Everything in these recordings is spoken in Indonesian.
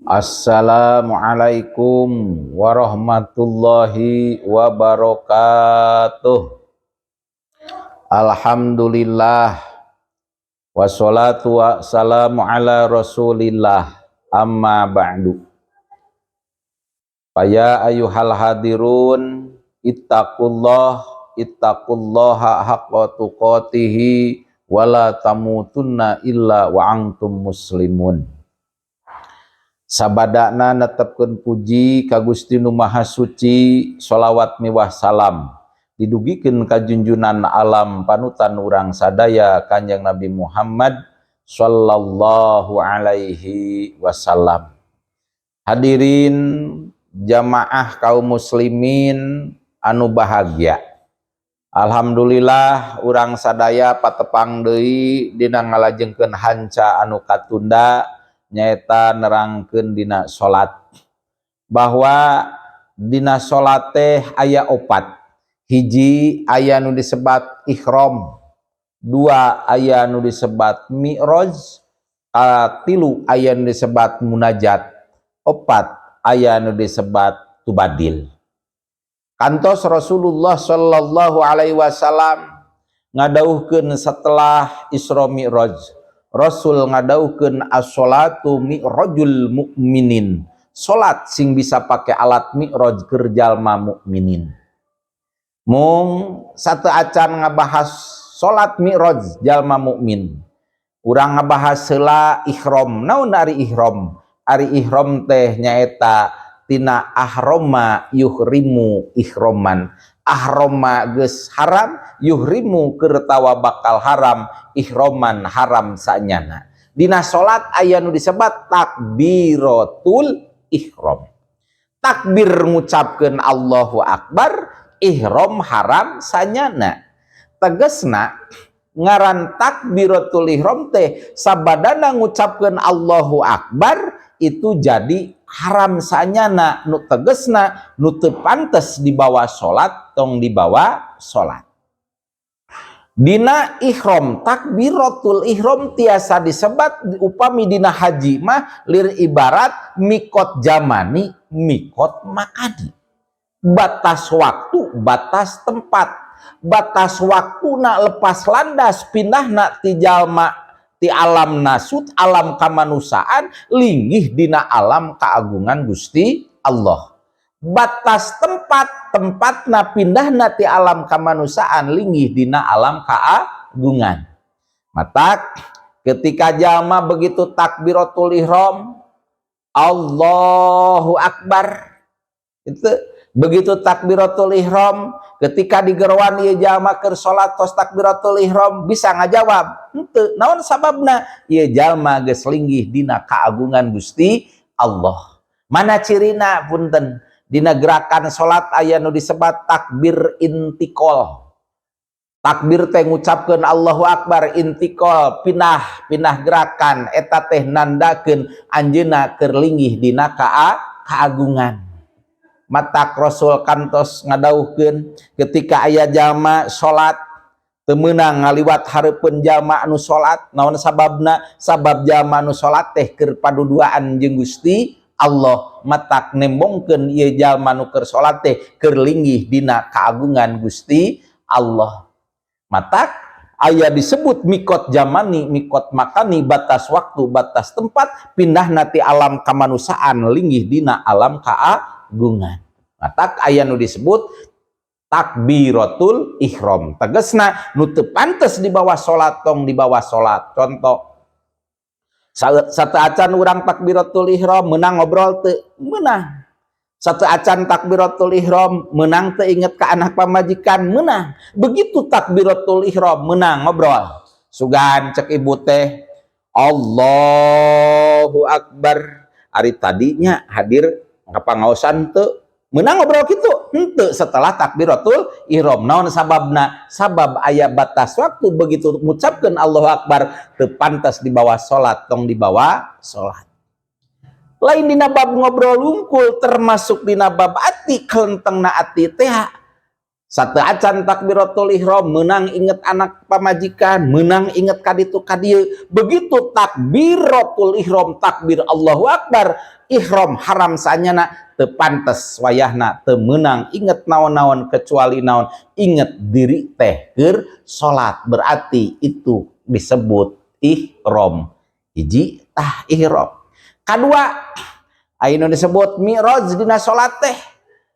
Assalamualaikum warahmatullahi wabarakatuh. Alhamdulillah wassalatu wassalamu ala rasulillah amma ba'du. Faya ayuhal hadirun ittaqullaha haqqa tuqatihi wala tamutunna illa wa antum muslimun. Sabadana netepkeun puji ka Gusti Nu Maha Suci, sholawat miwah salam didugikeun ka junjunan alam panutan urang sadaya Kanjeng Nabi Muhammad sallallahu alaihi wasallam. Hadirin jamaah kaum muslimin anu bahagia, alhamdulillah urang sadaya patepang deui dina ngalajengkeun hanca anu katunda nyaeta nerangkeun dina salat, bahwa dina salat teh aya opat. Hiji aya nu disebat ihram, dua aya nu disebat mi'raj, tilu aya nu disebat munajat, opat aya nu disebat tubadil. Kantos Rasulullah sallallahu alaihi wasallam ngadauhkeun setelah Isra Mi'raj, Rasul ngadauhkeun as-sholatu mi'rajul mukminin, salat sing bisa pakai alat mi'raj keur jalma mukminin. Mung satu acan ngabahas salat mi'raj jalma mukmin, urang ngabahas heula ihram. Naon ari ihram? Ari ihram teh nyaeta tina ahroma yuhrimu ihroman. Ahroma geus haram, yuhrimu keur tawa bakal haram, ihroman haram sanyana. Dina salat aya nu disebat takbiratul ihram. Takbir ngucapkeun Allahu Akbar, ihram haram sanyana. Tegesna ngaran takbiratul ihram teh sabadana ngucapkeun Allahu Akbar itu jadi haram sanyana, nu tegesna nu teu pantes dibawa salat tong dibawa salat. Dina ihram, takbiratul ihram tiasa disebat upami dina haji mah lir ibarat mikot jamani, mikot makani. Batas waktu, batas tempat. Batas waktuna lepas landas pindahna ti jalma ti alam nasut, alam kamanusaan linggih dina alam kaagungan Gusti Allah. Batas tempat, tempatna pindahna ti alam kamanusaan linggih dina alam kaagungan. Matak ketika jalma begitu takbiratul ihram, Allahu Akbar, itu begitu takbiratul ihram, ketika digeruan ieu jalma keur salat tos takbiratul ihram bisa ngajawab henteu. Naon sababna? Ieu jalma geus linggih dina kaagungan Gusti Allah. Mana cirina? Punten, dina gerakan salat aya nu disebat takbir intikal. Takbir teh ngucapkeun Allahu Akbar, intikal pinah gerakan, eta teh nandakeun anjeunna keur linggih dina kaagungan. Matak Rasul kantos ngadauhkeun ketika aya jalma salat teu meunang ngaliwat hareupeun jalma anu salat. Naon sababna? Sabab jalma anu salat teh keur paduduaan jeung Gusti Allah. Matak nembongkeun ieu jalma nu keur salat teh keur linggih dina kaagungan Gusti Allah. Matak aya disebut mikot jamani, mikot makani, batas waktu, batas tempat, pindahna ti alam kamanusaan linggih dina alam kaagungan. Matak aya nu disebut takbiratul ihram. Tegesna nu teu pantes dibawa salat tong dibawa salat. Contoh, satu acan urang takbiratul ihram meunang ngobrol teu meunang. Satu acan takbiratul ihram meunang teu inget ka anak pamajikan meunang. Begitu takbiratul ihram meunang ngobrol. Sugan cek ibu teh Allahu Akbar. Ari tadinya hadir kapangaosan teu meunang ngobrol kitu henteu setelah takbiratul ihram. Naon sababna? Sabab aya batas waktu, begitu ngucapkeun Allahu Akbar teu pantes dibawa salat tong dibawa salat. Lain dina bab ngobrol wungkul, termasuk dina bab ati, kelentengna ati teh Sateuacan takbiratul ihram menang inget anak pamajikan, menang inget kaditu kadieu. Begitu takbiratul ihram, takbir Allahu Akbar, ihram haram sanyana teu pantes wayahna teu meunang inget naon-naon kecuali naon inget diri teh keur salat, berarti itu disebut ihram. Hiji tah ihram. Kadua anu disebut mi'raj dina salat teh.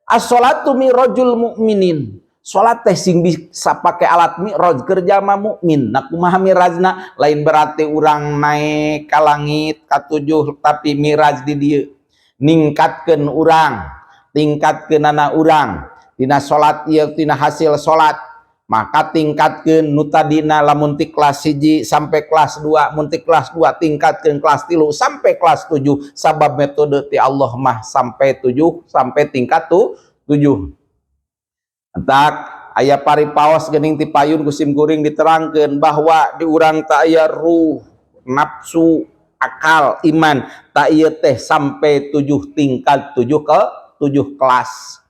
As-salatu mi'rajul mukminin. Salat teh sing bisa pake alat mi'raj keur jalma mukmin. Nah kumaha mi'rajna? Lain berarti urang naik ka langit katujuh, tapi mi'raj di dieu ningkatkeun urang, tingkatkeunana urang dina salat ieu tina hasil salat. Maka tingkatkeun nu tadina lamun ti kelas 1 sampai kelas 2, mun ti kelas 2 tingkatkeun kelas 3 sampai kelas 7, sabab metode ti Allah mah sampai 7 sampai tingkat 7. Entak aya paripaos geuning ti payun kusim kuring diterangkeun bahwa di urang teu aya ruh, nafsu, akal, iman, ta ieu teh sampai 7 tingkat 7 ke 7 kelas.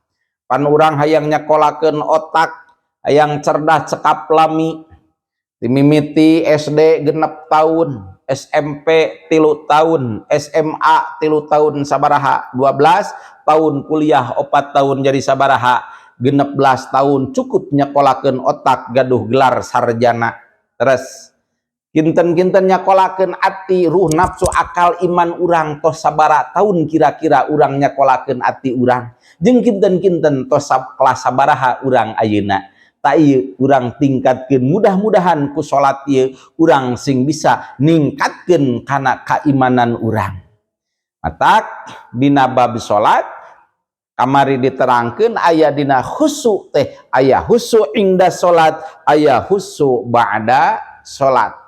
Pan urang hayang nyakolakeun otak, hayang cerdas cekap lami, dimimiti SD 6 tahun, SMP 3 tahun, SMA 3 tahun sabaraha, 12 tahun kuliah 4 tahun jadi sabaraha, 16 tahun cukup nyakolakeun otak gaduh gelar sarjana. Terus kinten-kinten nyakolakeun ati, ruh, nafsu, akal, iman urang tos sabaraha tahun kira-kira urang nyakolakeun ati urang, jeung kinten-kinten tos kelas sabaraha urang ayeuna. Ta ieu urang tingkatkeun, mudah-mudahan ku salat ieu urang sing bisa ningkatkeun kana kaimanan urang. Matak dina bab salat kamari diterangkeun aya dina khusu teh, aya khusu ingda salat, aya khusu ba'da salat.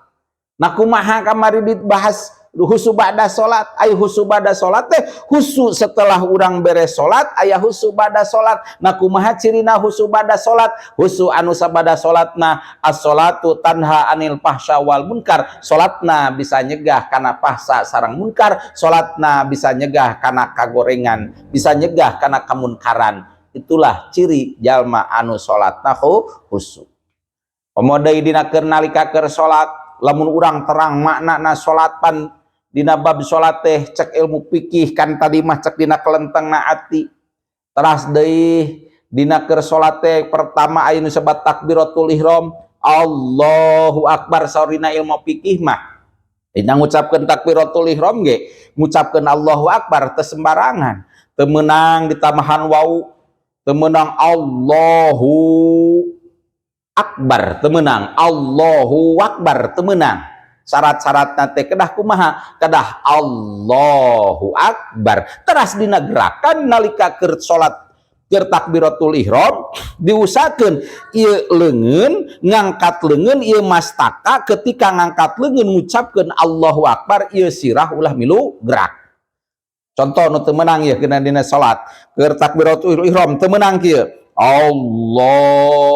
Nah kumaha kamari dibahas khusu ba'da salat? Aya khusu ba'da salat teh khusu setelah urang beres salat, aya khusu ba'da salat. Nah kumaha cirina khusu ba'da salat? Khusu anu sabada salatna as-salatu tanha anil fahsya wal munkar. Salatna bisa nyegah kana fahsya sareng munkar, salatna bisa nyegah kana kagorengan, bisa nyegah kana kamunkaran. Itulah ciri jalma anu salatna khusu. Pemodeui dina keur nalika keur salat, lamun urang terang maknana salat pan dina bab salat teh cek ilmu fikih kan tadi mah cek dina kelentengna ati. Teras deui dina keur salat teh pertama aya nu sebat takbiratul ihram, Allahu Akbar. Saurina ilmu fikih mah dina ngucapkeun takbiratul ihram ge ngucapkeun Allahu Akbar teu sembarangan, teu meunang ditamahan wau, teu meunang Allahu Akbar, teu meunang Allahu Akbar, teu meunang. Syarat-syaratna teh kedah kumaha? Kedah Allahu Akbar. Teras dina gerakan nalika keur salat keur takbiratul ihram diusahakeun ieu leungeun ngangkat leungeun, ieu mastaka ketika ngangkat leungeun ngucapkeun Allahu Akbar, ieu sirah ulah milu gerak. Contoh nu teu meunang ieu kena dina salat keur takbiratul ihram teu meunang kieu Allahu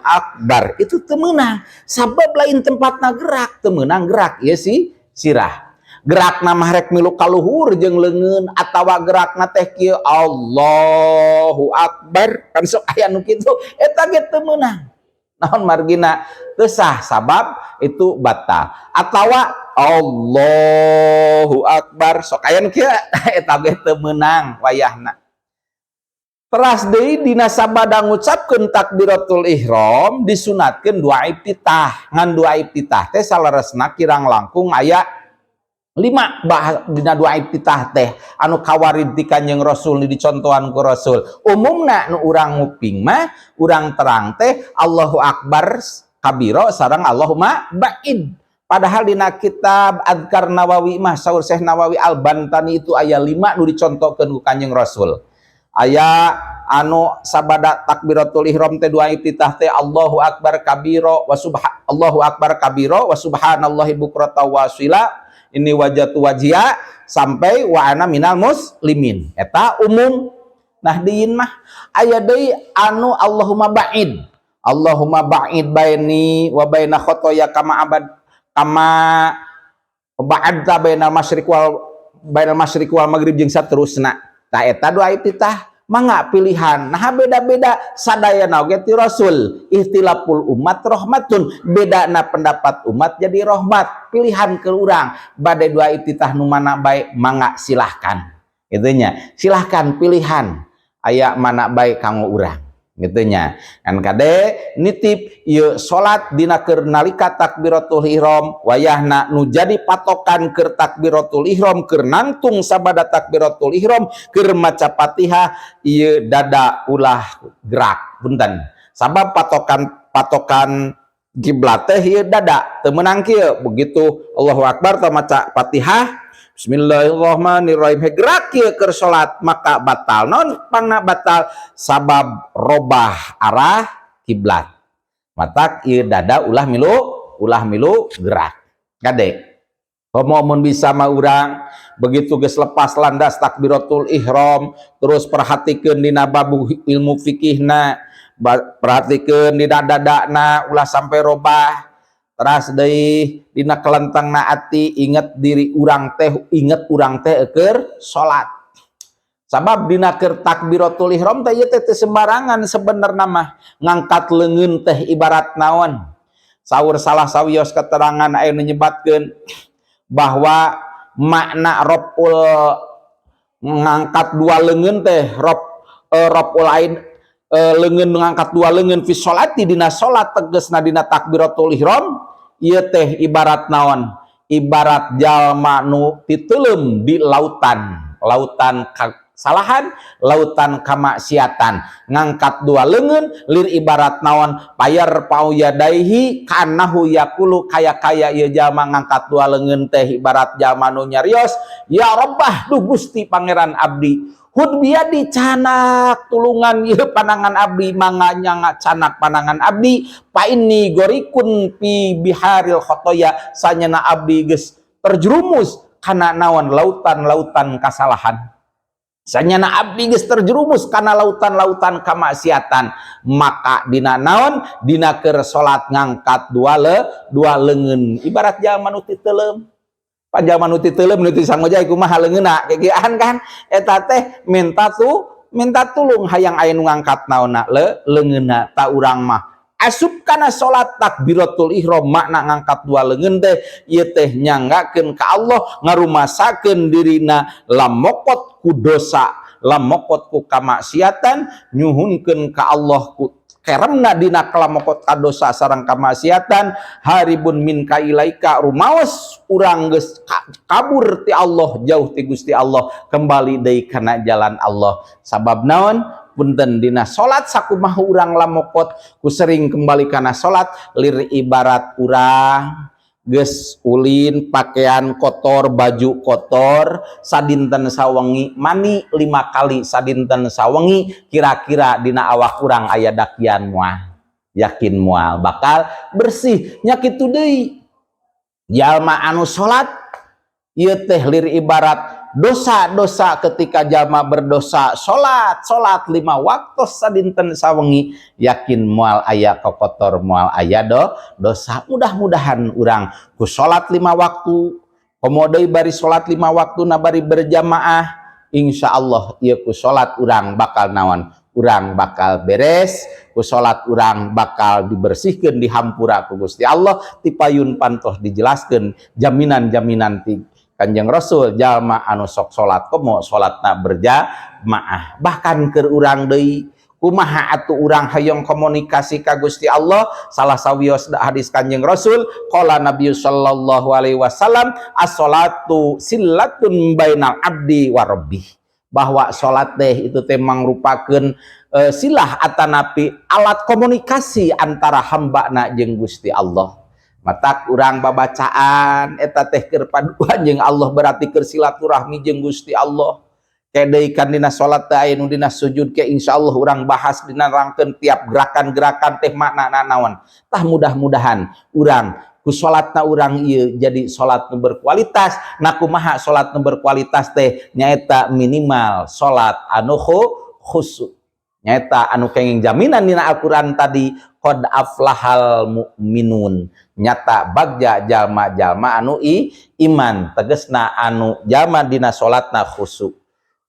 Akbar, itu teu meunang sabab lain tempatna gerak, teu meunang gerak ieu si sirah. Gerakna mah rek milu kaluhur jeung leungeun atawa gerakna teh kieu Allahu Akbar, kan sok aya nu kitu eta ge teu meunang. Naon margina? Teu sah sabab itu batal. Atawa Allahu Akbar sok aya nu kieu eta ge teu meunang wayahna. Teras deui dina sabada ngucapkeun takbiratul ihram disunatkeun doa iftitah. Ngan doa iftitah teh salaresna kirang langkung aya 5 dina doa iftitah teh anu kawarid ti Kanjeng Rasul dicontohan ku Rasul. Umumna nu urang nguping mah urang terang teh Allahu Akbar kabira sareng Allahumma ba'id. Padahal dina kitab Adkar Nawawi mah saur Syekh Nawawi Al-Bantani itu aya 5 nu dicontohkeun ku Kanjeng Rasul. Aya anu sabada takbiratul ihram teh doa iftitah teh Allahu Akbar kabira wa Allahu Akbar kabira wa subhanallahi bukrata wa asila ini wajatu wajia sampai wa ana minal muslimin. Eta umum. Nah diin mah aya deui anu Allahumma ba'id. Allahumma ba'id baini wa baina khotoya kama ba'adta bainal masyriq wal maghrib jeung saterusna. Tah eta doa iftitah mangga pilihan. Nah beda-beda sadayana oge ti Rasul. Ihtilaful umat rahmatun, bedana pendapat umat jadi rahmat. Pilihan ke urang bade dua ititah nu mana bae mangga silahkan. Itunya silahkan pilihan aya mana bae kanggo urang. Gitunya kan kade nitip ieu salat dina keur nalika takbiratul ihram wayahna nu jadi patokan keur takbiratul ihram keur nangtung sabada takbiratul ihram keur maca Fatihah ieu dada ulah gerak punten sabab patokan kiblat teh ieu dada teu meunang kieu begitu Allahu Akbar teu maca Fatihah Bismillahirrahmanirrahim gerak kieu keur salat maka batal non pangna batal sabab robah arah kiblat matak ieu dada ulah milu gerak kade mun bisa mah urang begitu geus lepas landas takbiratul ihram terus perhatikeun dina babu ilmu fikihna perhatikeun di dada-dadana ulah sampai robah teras deui dina kelentangna ati inget diri urang teh keur salat sabab dina keur takbiratul ihram teh ieu teh sembarangan sebenarna mah ngangkat leungeun teh ibarat naon saur salah sawios keterangan aya nu nyebatkeun bahwa makna robul ngangkat dua leungeun teh robul ain leungeun ngangkat dua leungeun fi sholati dina salat tegasna dina takbiratul ihram ieu teh ibarat naon ibarat jalma nu titeuleum di lautan kesalahan lautan kamaksiatan ngangkat dua leungeun lir ibarat naon payar pauyadaihi kanahu yaqulu kaya ieu jalma ngangkat dua leungeun teh ibarat jalma nu nyarios ya rabbah duh Gusti pangeran abdi hud biadi canak tulungan ieu panangan abdi mangga nyanga canak panangan abdi pa inni gorikun pi biharil khotoya sanyana abdi geus terjerumus kana naon lautan kasalahan sanyana abdi geus terjerumus kana lautan kamaksiatan maka dina naon dina keur salat ngangkat dua leungeun ibarat jalma nu titeuleum jalma nu titeuleum nu tisangojay kumaha leungeunna kegiaan kan eta teh minta tulung hayang aya nu ngangkat naonna leungeunna ta urang mah asup kana salat takbiratul ihram makna ngangkat dua leungeun teh ieu teh nyanggakeun ka Allah ngarumasakeun dirina lamokot ku dosa lamokot ku kamaksiatan nyuhunkeun ka Allah ku keremna dina kalamokot kadosa sareng kamaksiatan haribun min ka ilaika rumaos urang geus kabur ti Allah jauh ti Gusti Allah kembali deui kana jalan Allah sabab naon punten dina salat sakumaha urang lamokot ku sering kembali kana salat lir ibarat urang geus ulin pakaian kotor baju kotor sadinten sawengi mani 5 kali sadinten sawengi kira-kira dina awak urang aya dakian moal yakin moal bakal bersih nya kitu deui jalma anu salat ieu teh lir ibarat dosa-dosa ketika jalma berdosa salat 5 waktu sadinten sawengi yakin moal aya kokotor moal aya dosa mudah-mudahan urang ku salat 5 waktu komo deui bari salat 5 waktu na bari berjamaah insyaallah ieu ku salat urang bakal naon urang bakal beres ku salat urang bakal dibersihkeun dihampura ku Gusti Allah ti payun pantos dijelaskeun jaminan-jaminan ti Kanjeng Rasul jalma anu sok salat komo salatna berjamaah bahkan keur urang deui kumaha atuh urang hayang komunikasi ka Gusti Allah salah sawios hadis Kanjeng Rasul qala Nabi sallallahu alaihi wasallam as-salatu sillatun bainal abdi wa rabbih bahwa salat teh itu teh mangrupakeun silah atanapi alat komunikasi antara hamba-na jeung Gusti Allah matak urang babacaan eta teh keur paduan jeung Allah berarti keur silaturahmi jeung Gusti Allah kedeui kan dina salat teh aya nu dina sujud ke insyaallah urang bahas dina rangkeun tiap gerakan-gerakan teh maknana naon tah mudah-mudahan urang ku salatna urang ieu jadi salat nu berkualitas nah kumaha salat nu berkualitas teh nyaeta minimal salat anu khusyuk nyaeta anu kenging jaminan dina Al-Qur'an tadi qad aflahal mu'minun nyata bagja jalma-jalma anu iman tegesna anu jalma dina salatna khusyuk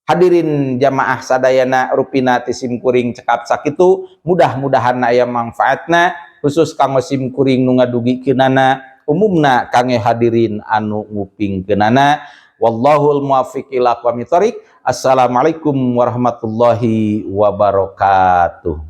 Hadirin jamaah sadayana rupina ti simkuring cekap sakitu, mudah-mudahan aya manfaatna khusus kanggo simkuring nu ngadugikeunana, umumna kangge hadirin anu ngupingkeunana. Wallahul muwaffiq ila aqwamit thoriq. Assalamualaikum warahmatullahi wabarakatuh.